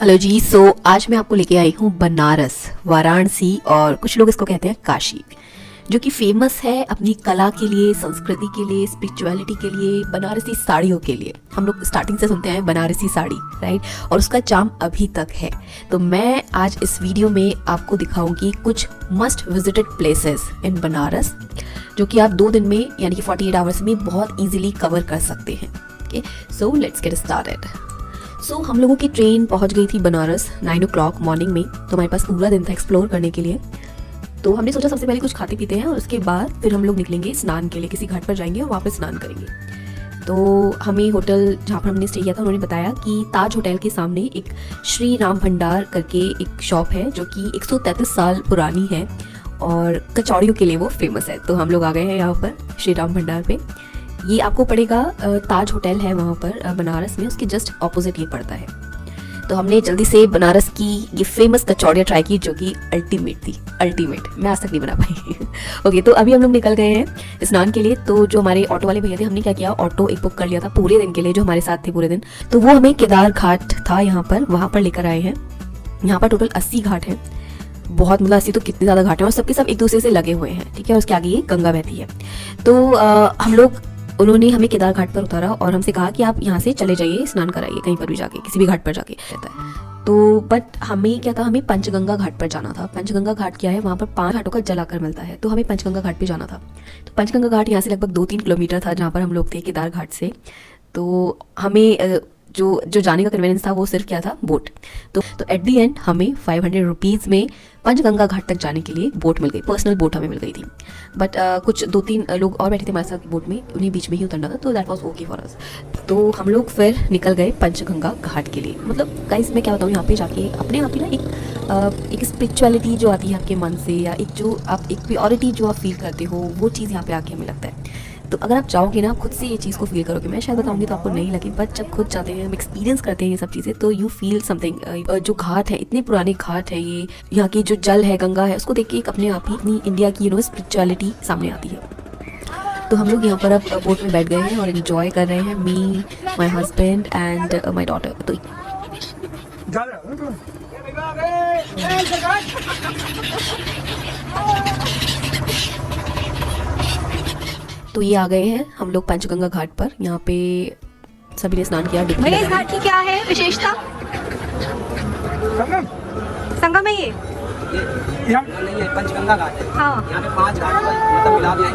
Hello जी। आज मैं आपको लेके आई हूँ बनारस, वाराणसी और कुछ लोग इसको कहते हैं काशी, जो कि फेमस है अपनी कला के लिए, संस्कृति के लिए, स्पिरिचुअलिटी के लिए, बनारसी साड़ियों के लिए। हम लोग स्टार्टिंग से सुनते हैं बनारसी साड़ी, राइट, और उसका चार्म अभी तक है। तो मैं आज इस वीडियो में आपको दिखाऊंगी कुछ must visited places in Banaras, जो कि आप 2 दिन में यानी कि 48 आवर्स में बहुत ईजिली कवर कर सकते हैं। Okay, so let's get started. हम लोगों की ट्रेन पहुंच गई थी बनारस 9 o'clock मॉर्निंग में। तो हमारे पास पूरा दिन था एक्सप्लोर करने के लिए। तो हमने सोचा सबसे पहले कुछ खाते पीते हैं और उसके बाद फिर हम लोग निकलेंगे स्नान के लिए, किसी घाट पर जाएंगे और वहाँ पर स्नान करेंगे। तो हमें होटल जहाँ पर हमने स्टे किया था उन्होंने बताया कि ताज होटल के सामने एक श्री राम भंडार करके एक शॉप है, जो कि 133 साल पुरानी है और कचौड़ियों के लिए वो फेमस है। तो हम लोग आ गए हैं यहाँ पर श्री राम भंडार पे। ये आपको पड़ेगा, ताज होटल है वहाँ पर बनारस में, उसके जस्ट ऑपोजिट ये पड़ता है। तो हमने जल्दी से बनारस की ये फेमस कचौड़ियाँ ट्राई की, जो कि अल्टीमेट थी, अल्टीमेट। मैं आज तक नहीं बना पाई। ओके, तो अभी हम लोग निकल गए हैं स्नान के लिए। तो जो हमारे ऑटो वाले भैया थे, हमने क्या किया, ऑटो एक बुक कर लिया था पूरे दिन के लिए, जो हमारे साथ थे पूरे दिन। तो वो हमें केदार घाट था यहाँ पर, वहाँ पर लेकर आए हैं। यहाँ पर टोटल 80 घाट हैं। बहुत, मतलब 80 तो कितने ज़्यादा घाट हैं, और सबके सब एक दूसरे से लगे हुए हैं, ठीक है। और उसके आगे ये गंगा बहती है। तो हम लोग, उन्होंने हमें केदार घाट पर उतारा और हमसे कहा कि आप यहाँ से चले जाइए, स्नान कराइए कहीं पर भी जाके, किसी भी घाट पर जाके रहता है। तो बट हमें क्या था, हमें पंचगंगा घाट पर जाना था। पंचगंगा घाट क्या है, वहाँ पर 5 घाटों का जलाकर मिलता है। तो हमें पंचगंगा घाट पे जाना था। तो पंचगंगा घाट यहाँ से लगभग 2-3 किलोमीटर था, जहाँ पर हम लोग थे केदार घाट से। तो हमें जो जाने का कन्वीनियंस था वो सिर्फ क्या था, बोट। तो एट दी एंड हमें 500 रुपीज़ में पंचगंगा घाट तक जाने के लिए बोट मिल गई, पर्सनल बोट हमें मिल गई थी। बट कुछ 2-3 लोग और बैठे थे हमारे साथ बोट में, उन्हें बीच में ही उतरना था, तो that was okay for us. तो हम लोग फिर निकल गए पंचगंगा घाट के लिए। मतलब गाइस, मैं क्या बताऊँ, यहाँ पे जाके अपने आप ही ना एक स्पिरिचुअलिटी जो आती है आपके मन से, या एक प्योरिटी जो आप फील करते हो, वो चीज़ यहाँ पे आके हमें लगता है। तो अगर आप जाओगे ना, खुद से ये चीज़ को फील करोगे। मैं शायद बताऊंगी तो आपको नहीं लगे, बट जब खुद जाते हैं, हम एक्सपीरियंस करते हैं ये सब चीज़ें, तो यू फील समथिंग। जो घाट है, इतने पुराने घाट है ये, यहाँ की जो जल है, गंगा है, उसको देख के एक अपने आप ही इतनी इंडिया की स्पिरिचुअलिटी सामने आती है। तो हम लोग यहाँ पर अब बोट में बैठ गए हैं और एंजॉय कर रहे हैं, me, my husband and my daughter. तो ये आ गए हैं हम लोग पंचगंगा घाट पर। यहाँ पे सभी ने स्नान किया। भैया, इस घाट की क्या है विशेषता? संगम है ये नहीं है, पंचगंगा घाट है। हाँ, यहाँ पे 5 घाट मतलब मिला दिया है।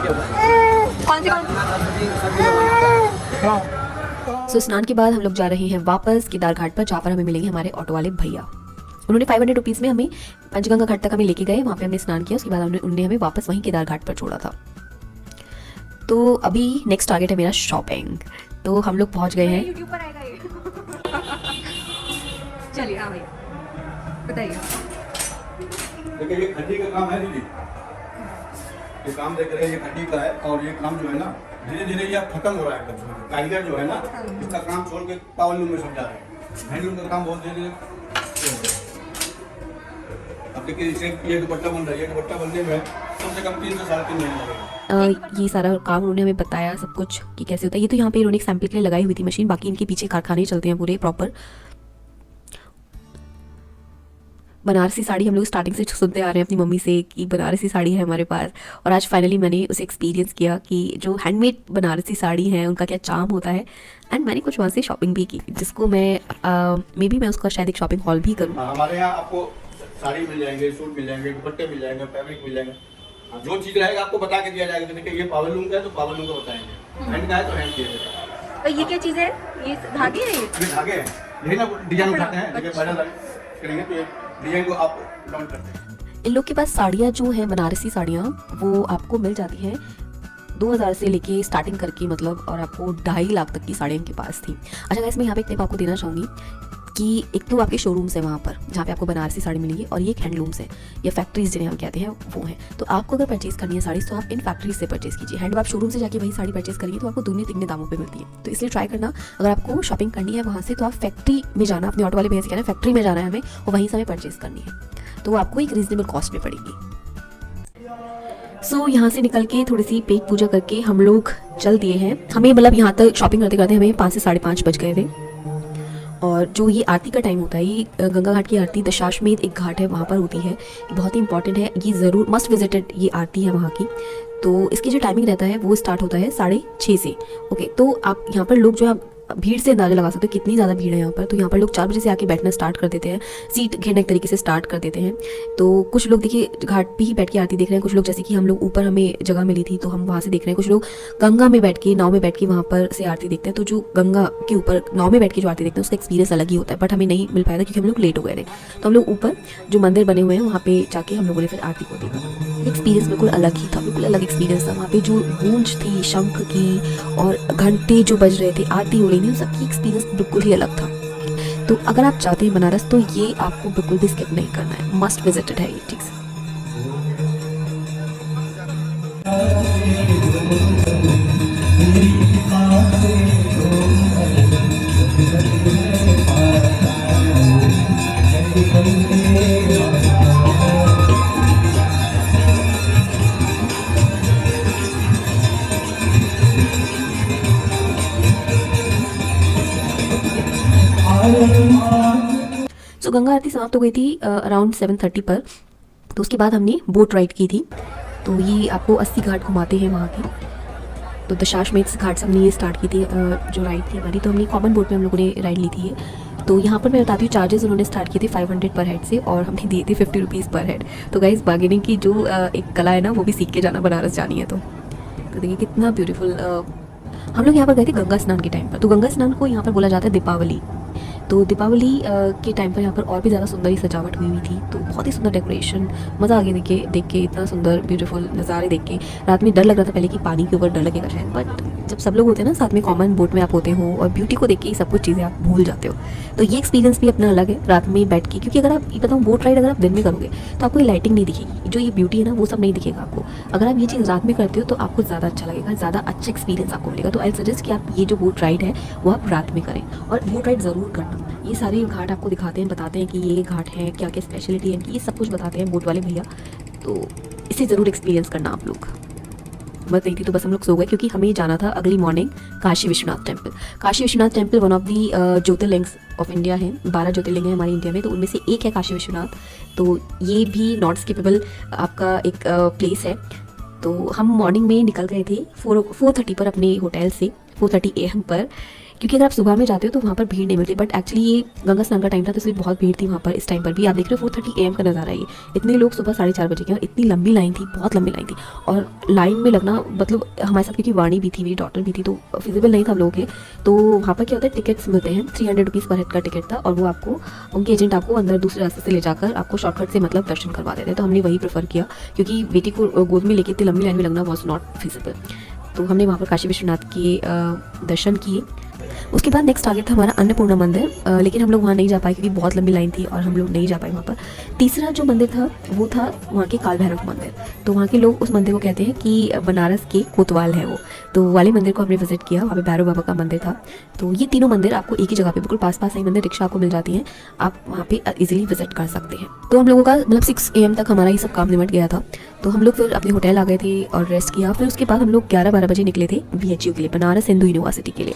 कौन से? स्नान के बाद हम लोग जा रहे हैं वापस केदार घाट पर, जहाँ पर हमें मिलेंगे हमारे ऑटो वाले भैया। उन्होंने 500 रुपीज़ में हमें पंचगंगा घाट तक हमें लेके गए। वहाँ पे हमने स्नान किया, उसके बाद उन्होंने हमें वापस वहीं केदार घाट पर छोड़ा था। तो अभी नेक्स्ट टारगेट है मेरा शॉपिंग। तो हम लोग पहुंच गए हैं। यूट्यूब पर आएगा ये। चलिए, हाँ भैया बताइए। देखिए, ये खड्डी का काम है दीदी। ये काम देख रहे हैं, ये खड्डी का है, और ये काम जो है ना, धीरे धीरे ये खत्म हो रहा है। कारीगर जो है ना, इसका काम छोड़ के पावर लूम में समझा रहे हैं। हैंडलूम का काम बहुत धीरे धीरे। अब देखिए, इसे ये दुपट्टा बन रहा है। ये दुपट्टा बनने में कम से कम 3 से 3.5 महीने लगेगा। ये सारा काम उन्होंने हमें बताया सब कुछ कि कैसे होता है। ये तो यहाँ पे इन्होंने एक सैंपल के लिए लगाई हुई थी मशीन, बाकी इनके पीछे कारखाने चलते हैं पूरे प्रॉपर। बनारसी साड़ी हम लोग स्टार्टिंग से सुनते आ रहे हैं अपनी मम्मी से कि बनारसी साड़ी है हमारे पास, और आज फाइनली मैंने उसे एक्सपीरियंस किया कि जो हैंडमेड बनारसी साड़ी है उनका क्या चार्म होता है। एंड मैंने कुछ वहाँ से शॉपिंग भी की, जिसको मैं मैं उसका शायद एक शॉपिंग हॉल भी करूँ। हमारे यहाँ आपको साड़ी मिल जाएंगे, सूट मिल जाएंगे, दुपट्टे मिल जाएंगे, फैब्रिक मिल जाएंगे। जो चीज़ रहेगा आपको बता के दिया जाएगा। देखिए, ये पावर लूम का है तो पावर लूम का बताएंगे, हैंड का है तो हैंड किया जाएगा। तो ये क्या चीज़ है? ये धागे हैं? ये धागे हैं, यही ना डिजाइन उठाते हैं। देखिए, बड़ा करेंगे तो ये डिजाइन को आप डाउन करते हैं। इन लोग के पास साड़ियाँ जो हैं, बनारसी साड़ियाँ, वो आपको मिल जाती हैं 2000 से लेके स्टार्टिंग करके, मतलब, और आपको 2.5 लाख तक की साड़ियाँ इनके पास थी। अच्छा गाइस, मैं यहाँ पे एक टिप आपको देना चाहूँगी कि एक तो आपके शोरूम्स है वहाँ पर जहाँ पे आपको बनारसी साड़ी मिलेगी, और ये एक हैंडलूम्स है या फैक्ट्रीज जिन्हें हम कहते हैं वो हैं। तो आपको अगर परचेज करनी है साड़ी, तो आप इन फैक्ट्रीज से परचेज कीजिए। हैंडलूम आप शोरूम से जाके वही साड़ी परचेज करेंगे तो आपको दुगने तिगने दामों पे मिलती है। तो इसलिए ट्राई करना, अगर आपको शॉपिंग करनी है वहाँ से, तो आप फैक्ट्री में जाना। अपने ऑटो वाले भैया से कहना फैक्ट्री में जाना है हमें, और वहीं से हमें परचेज करनी है, तो आपको एक रीजनेबल कॉस्ट में पड़ेगी। यहाँ से निकल के थोड़ी सी पेट पूजा करके हम लोग चल दिए हैं। हमें, मतलब, यहाँ तक शॉपिंग करते करते हमें 5 से 5:30 बज गए थे। और जो ये आरती का टाइम होता है, ये गंगा घाट की आरती दशाश्वमेध एक घाट है वहाँ पर होती है, बहुत ही इंपॉर्टेंट है, ये ज़रूर मस्ट विजिटेड ये आरती है वहाँ की। तो इसकी जो टाइमिंग रहता है वो स्टार्ट होता है 6:30 से। ओके, तो आप यहाँ पर लोग जो है भीड़ से अंदाजा लगा सकते हो कितनी ज़्यादा भीड़ है यहाँ पर। तो यहाँ पर लोग 4 बजे से आके बैठना स्टार्ट कर देते हैं, सीट घेरने एक तरीके से स्टार्ट कर देते हैं। तो कुछ लोग देखिए घाट पे ही बैठ के आरती देख रहे हैं, कुछ लोग जैसे कि हम लोग ऊपर हमें जगह मिली थी तो हम वहाँ से देख रहे हैं, कुछ लोग गंगा में बैठ के नाव में बैठ के वहाँ पर से आरती देखते हैं। तो जो गंगा के ऊपर नाव में बैठ के जो आरती देखते हैं उसका एक्सपीरियंस अलग ही होता है, बट हमें नहीं मिल पाया था क्योंकि हम लोग लेट हो गए थे। तो हम लोग ऊपर जो मंदिर बने हुए हैं वहाँ पे जाके हम लोगों ने फिर आरती को देखा। एक्सपीरियंस बिल्कुल अलग ही था, बिल्कुल अलग एक्सपीरियंस था। वहाँ पे जो गूंज थी शंख की और घंटे जो बज रहे थे, आरती हो रही थी, सबकी एक्सपीरियंस बिल्कुल ही अलग था। तो अगर आप चाहते हैं बनारस तो ये आपको बिल्कुल भी स्किप नहीं करना है, मस्ट विजिटेड है ये चीज़। सो गंगा आरती समाप्त हो गई थी अराउंड 7:30 पर। तो उसके बाद हमने बोट राइड की थी। तो ये आपको 80 घाट घुमाते हैं वहाँ के। तो दशाश्वमेध घाट से हमने ये स्टार्ट की थी जो राइड थी हमारी। तो हमने कॉमन बोट में हम लोगों ने राइड ली थी। तो यहाँ पर मैं बताती हूँ चार्जेस उन्होंने स्टार्ट किए थे 500 पर हेड से और हमने दिए थे 50 रुपीज़ पर हेड। तो गाइस बार्गेनिंग की जो एक कला है ना वो भी सीख के जाना बनारस जानी है। तो देखिए कितना ब्यूटीफुल। हम लोग यहाँ पर गए थे गंगा स्नान के टाइम पर। तो गंगा स्नान को यहाँ पर बोला जाता है दीपावली। तो दीपावली के टाइम पर यहाँ पर और भी ज़्यादा सुंदर ही सजावट हुई थी। तो बहुत ही सुंदर डेकोरेशन, मज़ा आ गया देख के इतना सुंदर ब्यूटीफुल नज़ारे देख के। रात में डर लग रहा था पहले कि पानी के ऊपर डर लगेगा शायद, बट जब सब लोग होते हैं ना साथ में कॉमन बोट में आप होते हो और ब्यूटी को देख के सब कुछ चीज़ें आप भूल जाते हो। तो ये एक्सपीरियंस भी अपना अलग है रात में बैठ के, क्योंकि अगर आप ये बताऊँ बोट राइड अगर आप दिन में करोगे तो आपको ये लाइटिंग नहीं दिखेगी, जो ये ब्यूटी है ना वो सब नहीं दिखेगा आपको। अगर आप ये चीज़ रात में करते हो तो आपको ज़्यादा अच्छा लगेगा, ज़्यादा अच्छा एक्सपीरियंस आपको मिलेगा। तो आई सजेस्ट कि आप ये जो बोट राइड है वो आप रात में करें और बोट राइड ज़रूर करना। ये सारे घाट आपको दिखाते हैं, बताते हैं कि ये घाट है, क्या क्या स्पेशलिटी है इनकी, ये सब कुछ बताते हैं बोट वाले भैया। तो इसे ज़रूर एक्सपीरियंस करना आप लोग। मत नहीं थी तो बस हम लोग सो गए क्योंकि हमें जाना था अगली morning Kashi Vishwanath temple. Kashi Vishwanath temple one of the jyotirlingas of India है। 12 ज्योतिर्लिंग है हमारे इंडिया में, तो उनमें से एक है काशी विश्वनाथ। तो ये भी नॉट स्किपेबल आपका एक प्लेस है। तो हम मॉर्निंग में निकल गए थे 4:30 पर अपने होटल से, 4:30 AM पर, क्योंकि अगर आप सुबह में जाते हो तो वहाँ पर भीड़ नहीं मिलती। बट एक्चुअली ये गंगा स्नान का टाइम था तो इसलिए बहुत भीड़ थी वहाँ पर। इस टाइम पर भी आप देख रहे हो 4:30 AM का नज़ारा है ये। इतने लोग सुबह 4:30 बजे के और इतनी लंबी लाइन थी, बहुत लंबी लाइन थी। और लाइन में लगना मतलब हमारे साथ क्योंकि वाणी भी थी, मेरी डॉटर भी थी, तो फिजिबल नहीं था हम लोगों के। तो वहाँ पर क्या होता है टिकट्स मिलते हैं, 300 रुपीज़ पर हेड का टिकट था और वो आपको उनके एजेंट आपको अंदर दूसरे रास्ते से ले जाकर आपको शॉर्टकट से मतलब दर्शन करवा देते हैं। तो हमने वही प्रेफर किया क्योंकि बेटी को गोद में लेके इतनी लंबी लाइन में लगना वॉज नॉट फिजिबल। तो हमने वहाँ पर काशी विश्वनाथ के दर्शन किए। उसके बाद नेक्स्ट टारगेट था हमारा अन्नपूर्णा मंदिर, लेकिन हम लोग वहाँ नहीं जा पाए क्योंकि बहुत लंबी लाइन थी और हम लोग नहीं जा पाए वहाँ पर। तीसरा जो मंदिर था वो था वहाँ के काल भैरव मंदिर। तो वहाँ के लोग उस मंदिर को कहते हैं कि बनारस के कोतवाल है वो। तो वाले मंदिर को हमने विजिट किया, वहाँ पे भैरव बाबा का मंदिर था। तो ये तीनों मंदिर आपको एक ही जगह पे बिल्कुल पास पास ही मंदिर, रिक्शा आपको मिल जाती है, आप वहाँ पे इजीली विजिट कर सकते हैं। तो हम लोगों का मतलब 6 AM तक हमारा ये सब काम निमट गया था। तो हम लोग फिर अपने होटल आ गए थे और रेस्ट किया। फिर उसके बाद हम लोग 11-12 बजे निकले थे BHU के लिए, बनारस हिंदू यूनिवर्सिटी के लिए।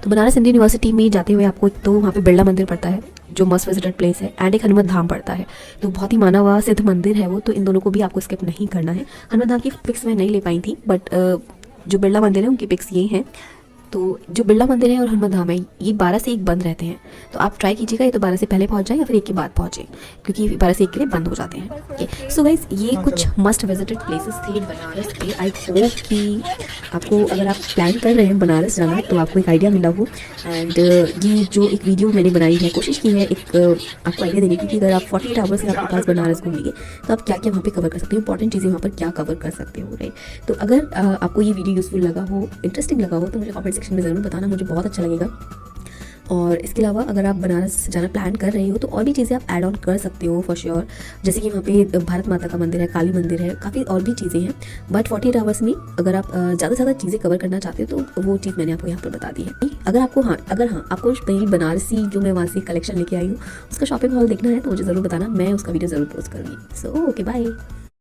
तो बनारस हिंदू यूनिवर्सिटी में जाते हुए आपको तो वहाँ पे बिरला मंदिर पड़ता है जो मस्ट विजिटेड प्लेस है, एंड एक हनुमत धाम पड़ता है। तो बहुत ही माना हुआ सिद्ध मंदिर है वो। तो इन दोनों को भी आपको स्किप नहीं करना है। हनुमत धाम की पिक्स मैं नहीं ले पाई थी, बट जो बिरला मंदिर है उनकी पिक्स ये हैं। तो जो बिरला मंदिर है और हनुमत धाम है ये 12 से 1 बंद रहते हैं। तो आप ट्राई कीजिएगा ये तो 12 से पहले पहुंच जाए या फिर 1 के बाद पहुंचे, क्योंकि 12 से 1 के लिए बंद हो जाते हैं। ओके, सो गाइस ये कुछ मस्ट विजिटेड प्लेसेस थे बनारस के। आई होप कि आपको अगर आप प्लान कर रहे हैं बनारस जाना तो आपको एक आइडिया मिला हो। एंड ये जो एक वीडियो मैंने बनाई है, कोशिश की है एक आपको आइडिया देने की कि अगर आप 48 आवर्स में आपके पास बनारस घूमेंगे तो आप क्या क्या वहाँ पे कवर कर सकते हो, इंपॉर्टेंट चीज़ें वहाँ पर क्या कवर कर सकते हो, राइट। तो अगर आपको ये वीडियो यूज़फुल लगा हो, इंटरेस्टिंग लगा हो तो मुझे कमेंट सेक्शन में ज़रूर बताना, मुझे बहुत अच्छा लगेगा। और इसके अलावा अगर आप बनारस जाना प्लान कर रहे हो तो और भी चीज़ें आप ऐड ऑन कर सकते हो फॉर श्योर। जैसे कि वहाँ पे भारत माता का मंदिर है, काली मंदिर है, काफ़ी और भी चीज़ें हैं। बट 48 आवर्स में अगर आप ज़्यादा से ज़्यादा चीज़ें कवर करना चाहते हो तो वो चीज़ मैंने आपको यहाँ पर बता दी है। अगर आपको आपको मेरी बनारसी जो मैं वहाँ से कलेक्शन लेके आई हूँ उसका शॉपिंग हॉल देखना है तो मुझे ज़रूर बताना, मैं उसका वीडियो ज़रूर पोस्ट करूँगी। So okay, bye.